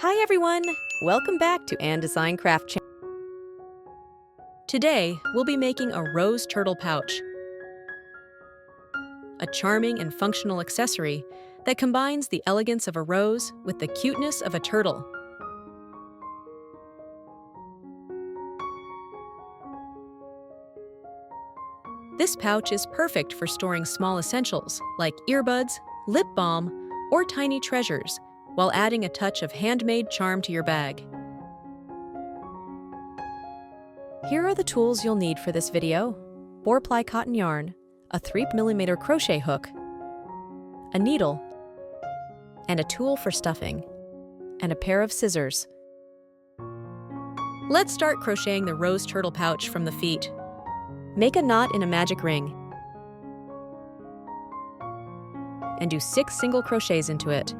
Hi everyone! Welcome back to Anne Design Craft Channel. Today, we'll be making a rose turtle pouch, a charming and functional accessory that combines the elegance of a rose with the cuteness of a turtle. This pouch is perfect for storing small essentials like earbuds, lip balm, or tiny treasures, while adding a touch of handmade charm to your bag. Here are the tools you'll need for this video: 4-ply cotton yarn, a 3mm crochet hook, a needle, and a tool for stuffing, and a pair of scissors. Let's start crocheting the rose turtle pouch from the feet. Make a knot in a magic ring and do 6 single crochets into it.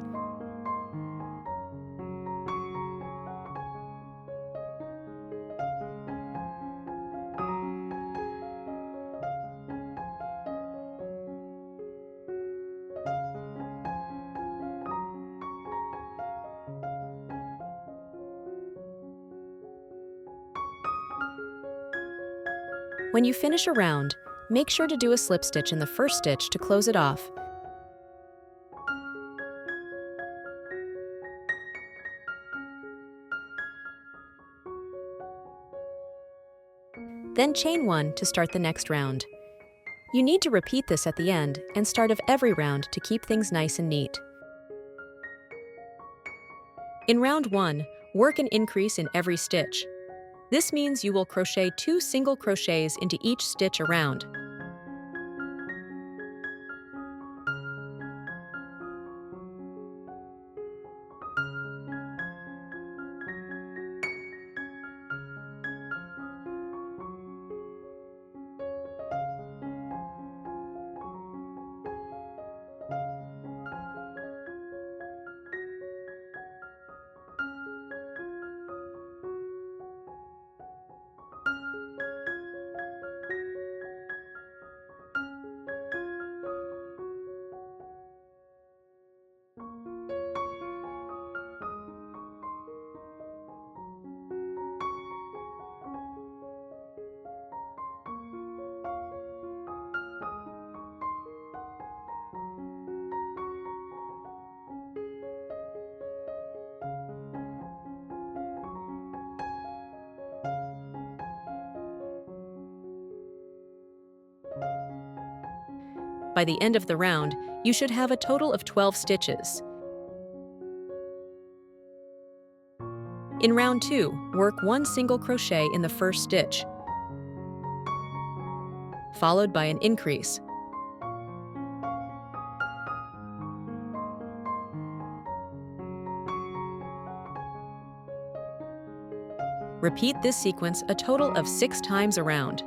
When you finish a round, make sure to do a slip stitch in the first stitch to close it off. Then chain 1 to start the next round. You need to repeat this at the end and start of every round to keep things nice and neat. In round 1, work an increase in every stitch. This means you will crochet 2 single crochets into each stitch around. By the end of the round, you should have a total of 12 stitches. In round 2, work 1 single crochet in the first stitch, followed by an increase. Repeat this sequence a total of 6 times around.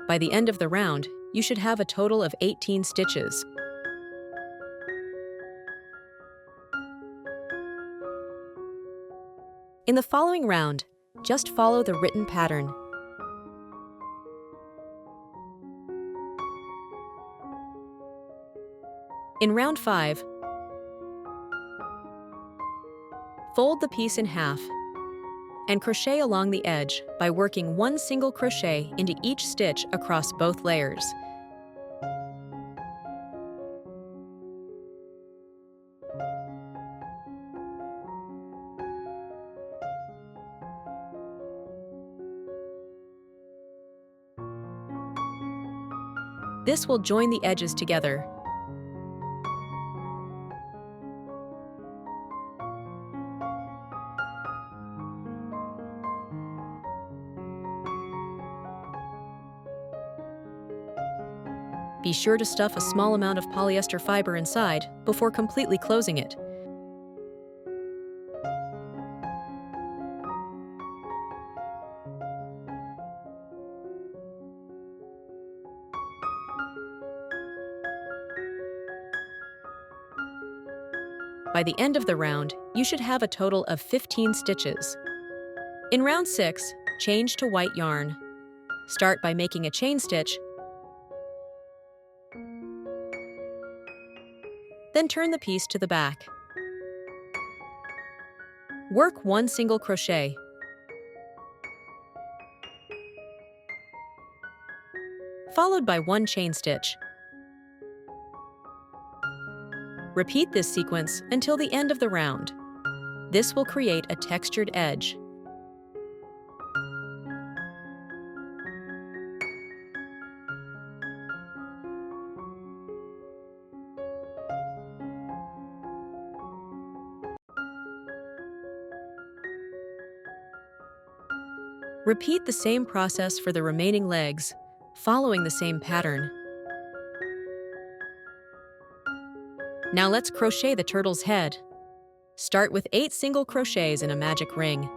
By the end of the round, you should have a total of 18 stitches. In the following round, just follow the written pattern. In round 5, fold the piece in half and crochet along the edge by working one single crochet into each stitch across both layers. This will join the edges together. Be sure to stuff a small amount of polyester fiber inside before completely closing it. By the end of the round, you should have a total of 15 stitches. In round 6, change to white yarn. Start by making a chain stitch, then turn the piece to the back. Work one single crochet. Followed by one chain stitch. Repeat this sequence until the end of the round. This will create a textured edge. Repeat the same process for the remaining legs, following the same pattern. Now let's crochet the turtle's head. Start with 8 single crochets in a magic ring.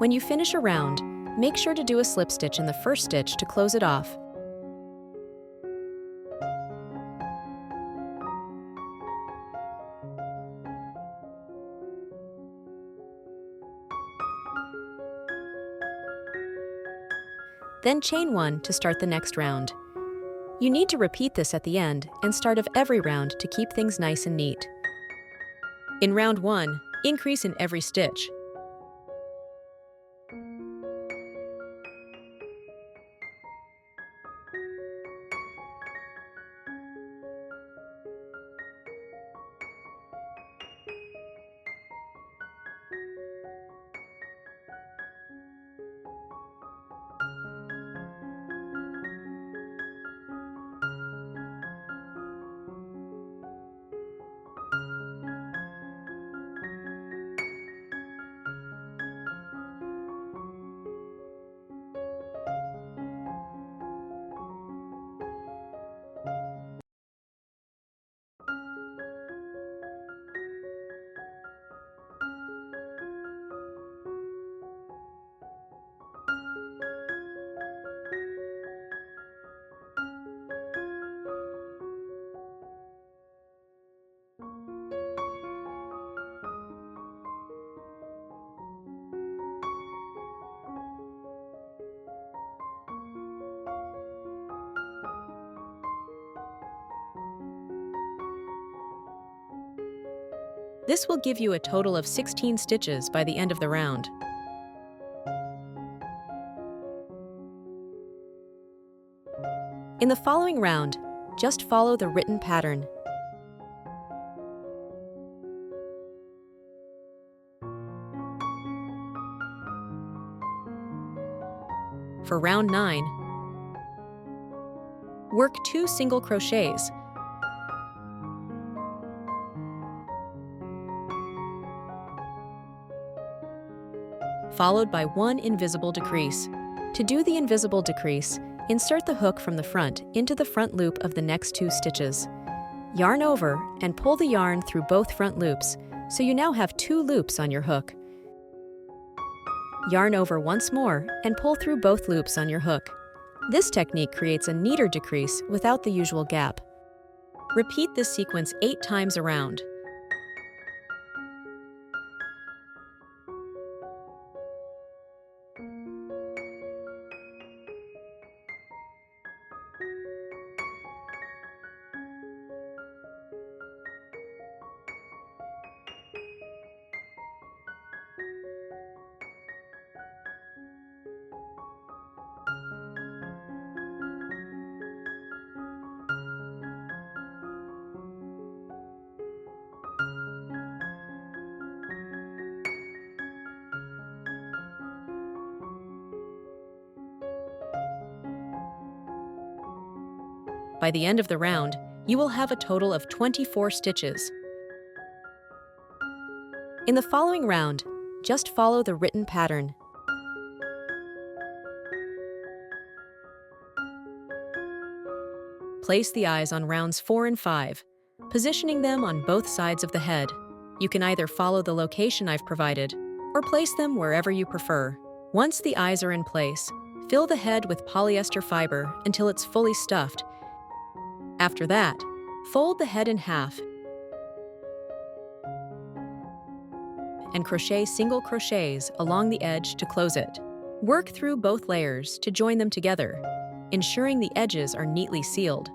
When you finish a round, make sure to do a slip stitch in the first stitch to close it off. Then chain 1 to start the next round. You need to repeat this at the end and start of every round to keep things nice and neat. In round 1, increase in every stitch. This will give you a total of 16 stitches by the end of the round. In the following round, just follow the written pattern. For round 9, work 2 single crochets. followed by one invisible decrease. To do the invisible decrease, insert the hook from the front into the front loop of the next 2 stitches. Yarn over and pull the yarn through both front loops, so you now have 2 loops on your hook. Yarn over once more and pull through both loops on your hook. This technique creates a neater decrease without the usual gap. Repeat this sequence 8 times around. By the end of the round, you will have a total of 24 stitches. In the following round, just follow the written pattern. Place the eyes on rounds 4 and 5, positioning them on both sides of the head. You can either follow the location I've provided, or place them wherever you prefer. Once the eyes are in place, fill the head with polyester fiber until it's fully stuffed. After that, fold the head in half and crochet single crochets along the edge to close it. Work through both layers to join them together, ensuring the edges are neatly sealed.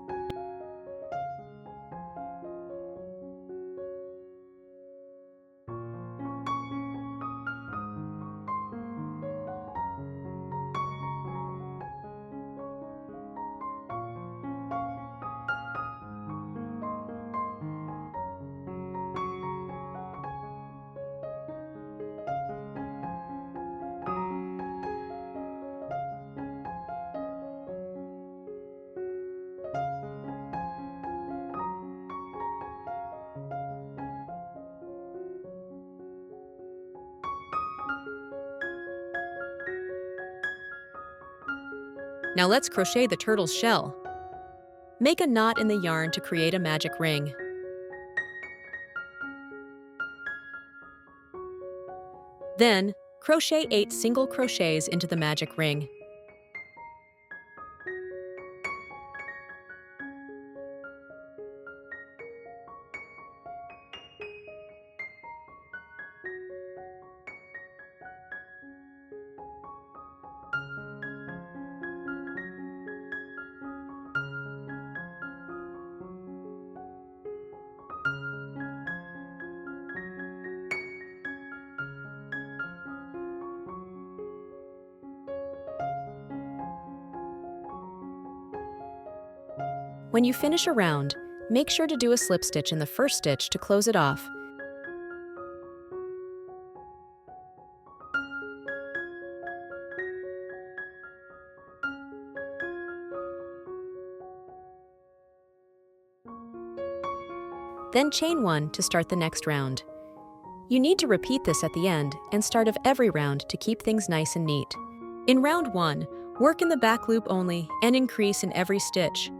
Now let's crochet the turtle's shell. Make a knot in the yarn to create a magic ring. Then, crochet 8 single crochets into the magic ring. When you finish a round, make sure to do a slip stitch in the first stitch to close it off. Then chain 1 to start the next round. You need to repeat this at the end and start of every round to keep things nice and neat. In round 1, work in the back loop only and increase in every stitch.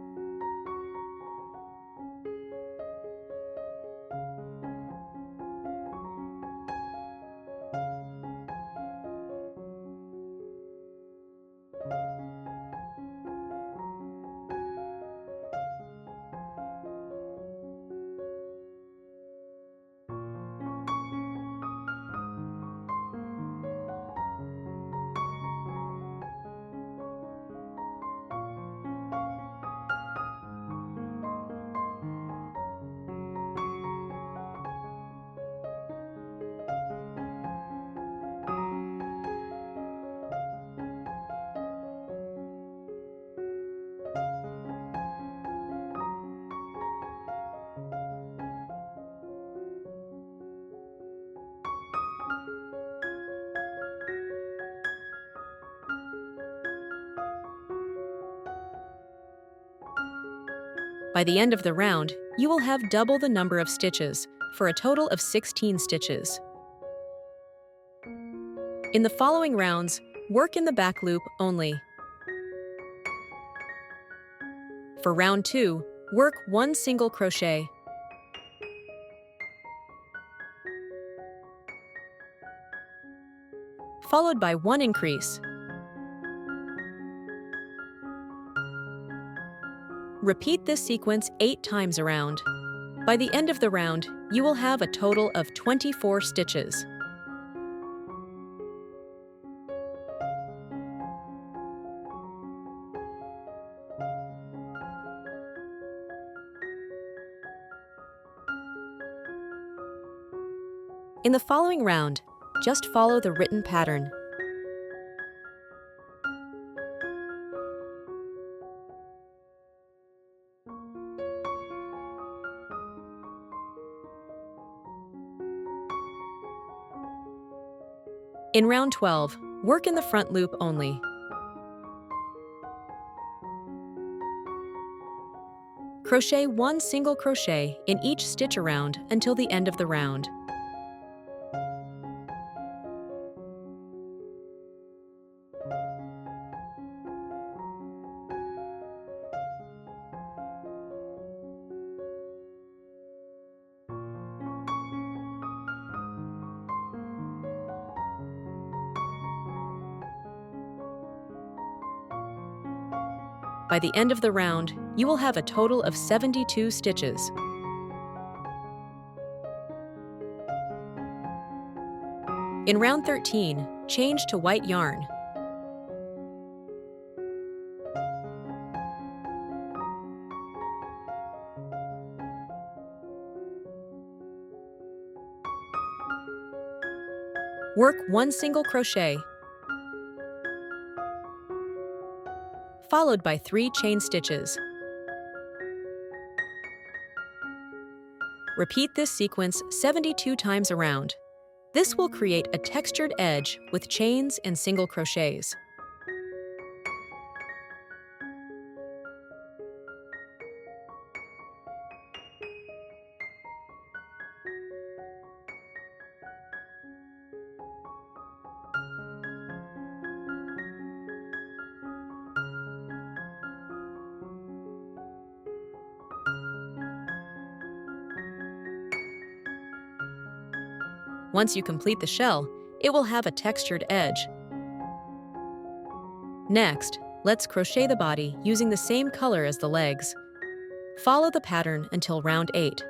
By the end of the round, you will have double the number of stitches, for a total of 16 stitches. In the following rounds, work in the back loop only. For round 2, work 1 single crochet. Followed by 1 increase. Repeat this sequence 8 times around. By the end of the round, you will have a total of 24 stitches. In the following round, just follow the written pattern. In round 12, work in the front loop only. Crochet 1 single crochet in each stitch around until the end of the round. By the end of the round, you will have a total of 72 stitches. In round 13, change to white yarn. Work 1 single crochet, followed by 3 chain stitches. Repeat this sequence 72 times around. This will create a textured edge with chains and single crochets. Once you complete the shell, it will have a textured edge. Next, let's crochet the body using the same color as the legs. Follow the pattern until round 8.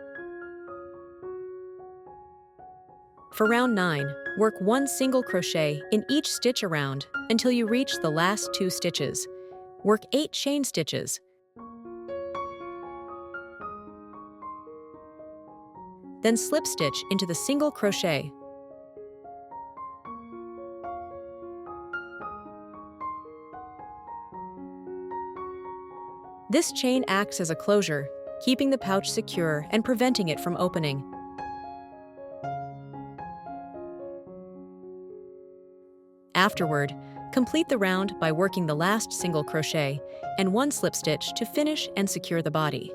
For round 9, work 1 single crochet in each stitch around until you reach the last 2 stitches. Work 8 chain stitches. Then slip stitch into the single crochet. This chain acts as a closure, keeping the pouch secure and preventing it from opening. Afterward, complete the round by working the last single crochet and 1 slip stitch to finish and secure the body.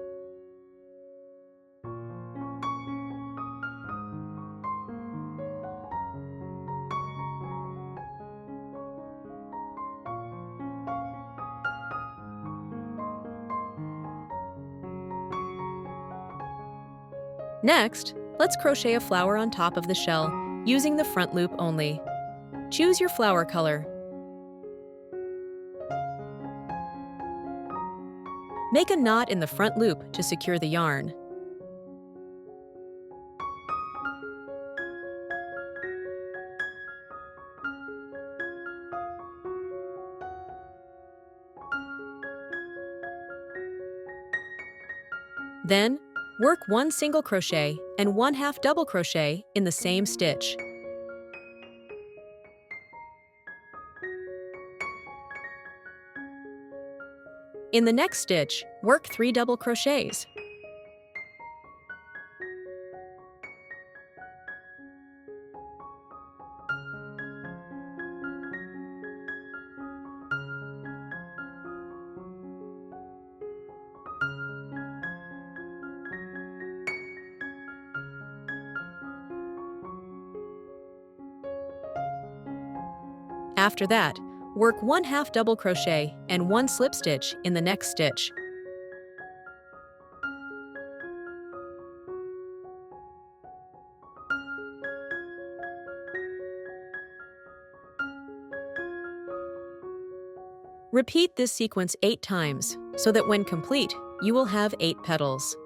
Next, let's crochet a flower on top of the shell using the front loop only. Choose your flower color. Make a knot in the front loop to secure the yarn. Then, work 1 single crochet and 1/2 double crochet in the same stitch. In the next stitch, work 3 double crochets. After that, work 1/2 double crochet and 1 slip stitch in the next stitch. Repeat this sequence 8 times, so that when complete, you will have 8 petals.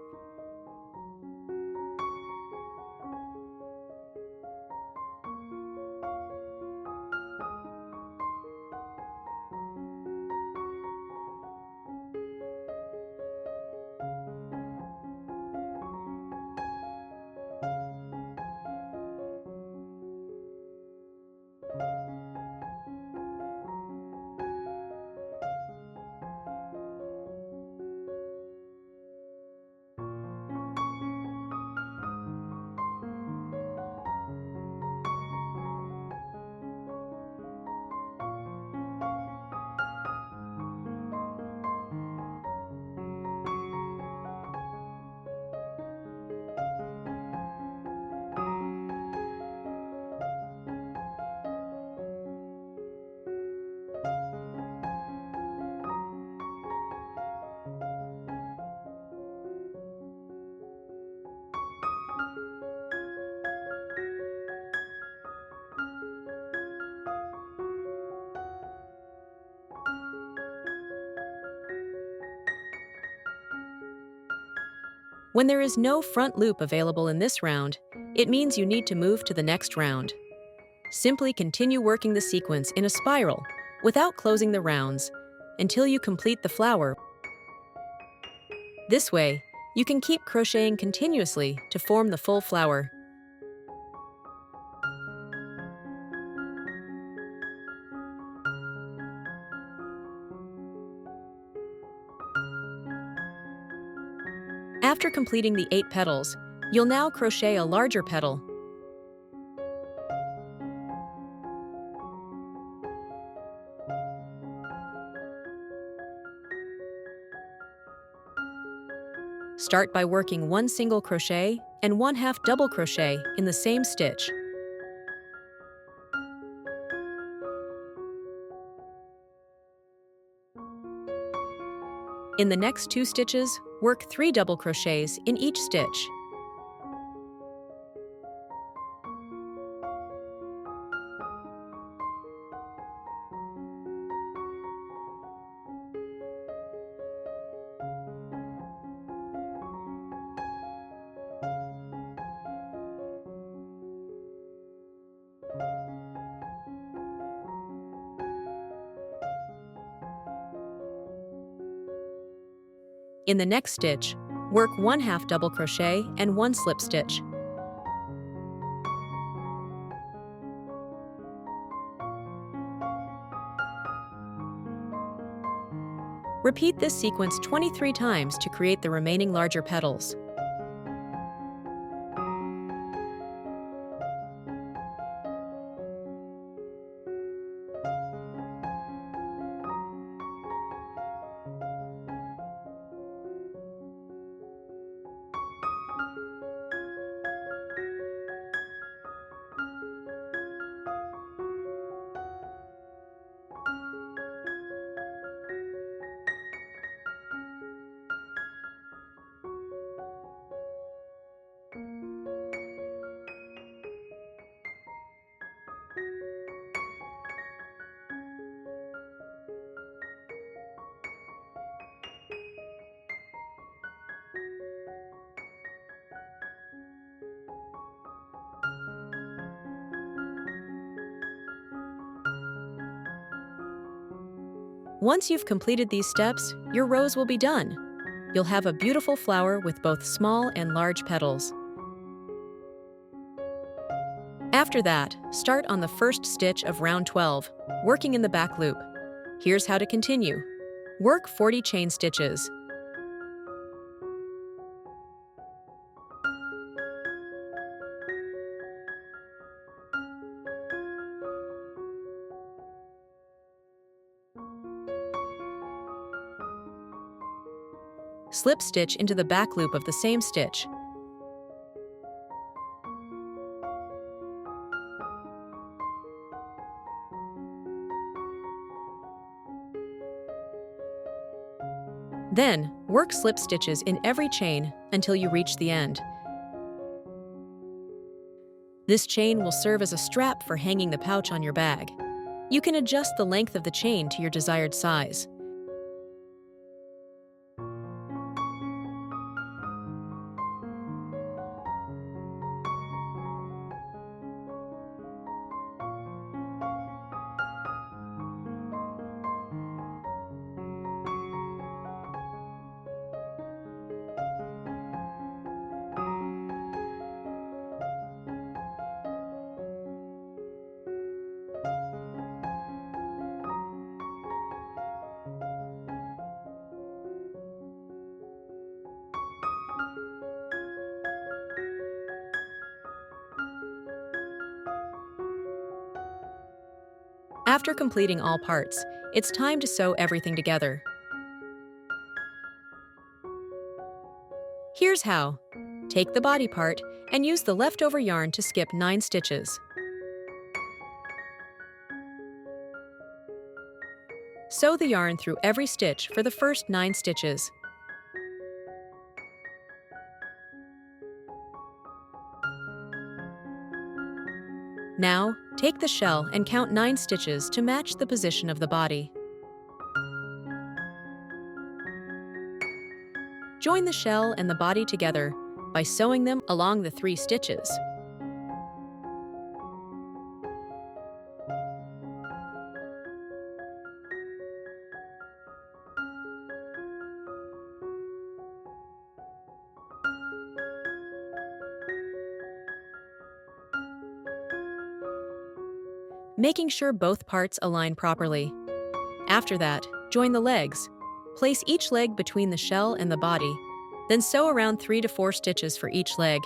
When there is no front loop available in this round, it means you need to move to the next round. Simply continue working the sequence in a spiral without closing the rounds until you complete the flower. This way, you can keep crocheting continuously to form the full flower. After completing the 8 petals, you'll now crochet a larger petal. Start by working 1 single crochet and 1/2 double crochet in the same stitch. In the next 2 stitches, work 3 double crochets in each stitch. In the next stitch, work 1/2 double crochet and 1 slip stitch. Repeat this sequence 23 times to create the remaining larger petals. Once you've completed these steps, your rose will be done. You'll have a beautiful flower with both small and large petals. After that, start on the first stitch of round 12, working in the back loop. Here's how to continue. Work 40 chain stitches. Slip stitch into the back loop of the same stitch. Then, work slip stitches in every chain until you reach the end. This chain will serve as a strap for hanging the pouch on your bag. You can adjust the length of the chain to your desired size. After completing all parts, it's time to sew everything together. Here's how. Take the body part and use the leftover yarn to skip 9 stitches. Sew the yarn through every stitch for the first 9 stitches. Now, take the shell and count 9 stitches to match the position of the body. Join the shell and the body together by sewing them along the 3 stitches. Making sure both parts align properly. After that, join the legs. Place each leg between the shell and the body, then sew around 3 to 4 stitches for each leg.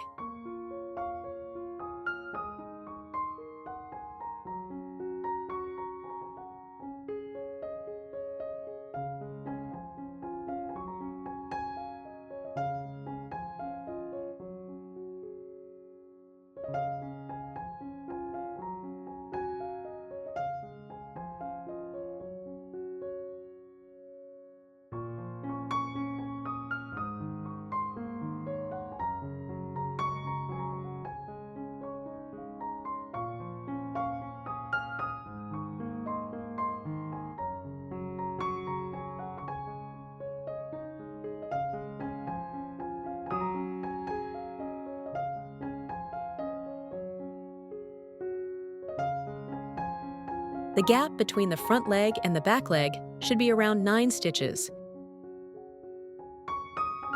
The gap between the front leg and the back leg should be around 9 stitches.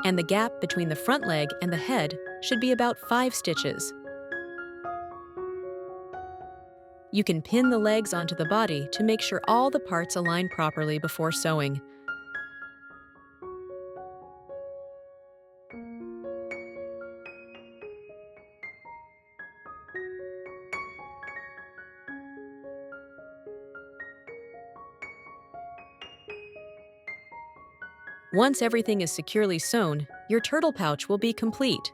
And the gap between the front leg and the head should be about 5 stitches. You can pin the legs onto the body to make sure all the parts align properly before sewing. Once everything is securely sewn, your turtle pouch will be complete.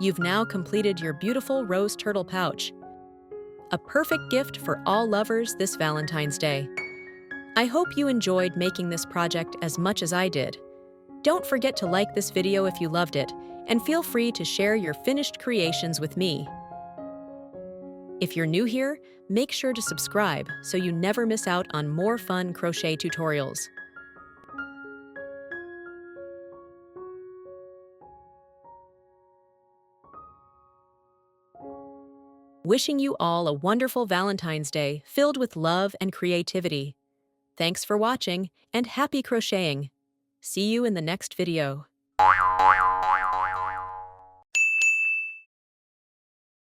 You've now completed your beautiful rose turtle pouch, a perfect gift for all lovers this Valentine's Day. I hope you enjoyed making this project as much as I did. Don't forget to like this video if you loved it, and feel free to share your finished creations with me. If you're new here, make sure to subscribe so you never miss out on more fun crochet tutorials. Wishing you all a wonderful Valentine's Day filled with love and creativity. Thanks for watching and happy crocheting. See you in the next video.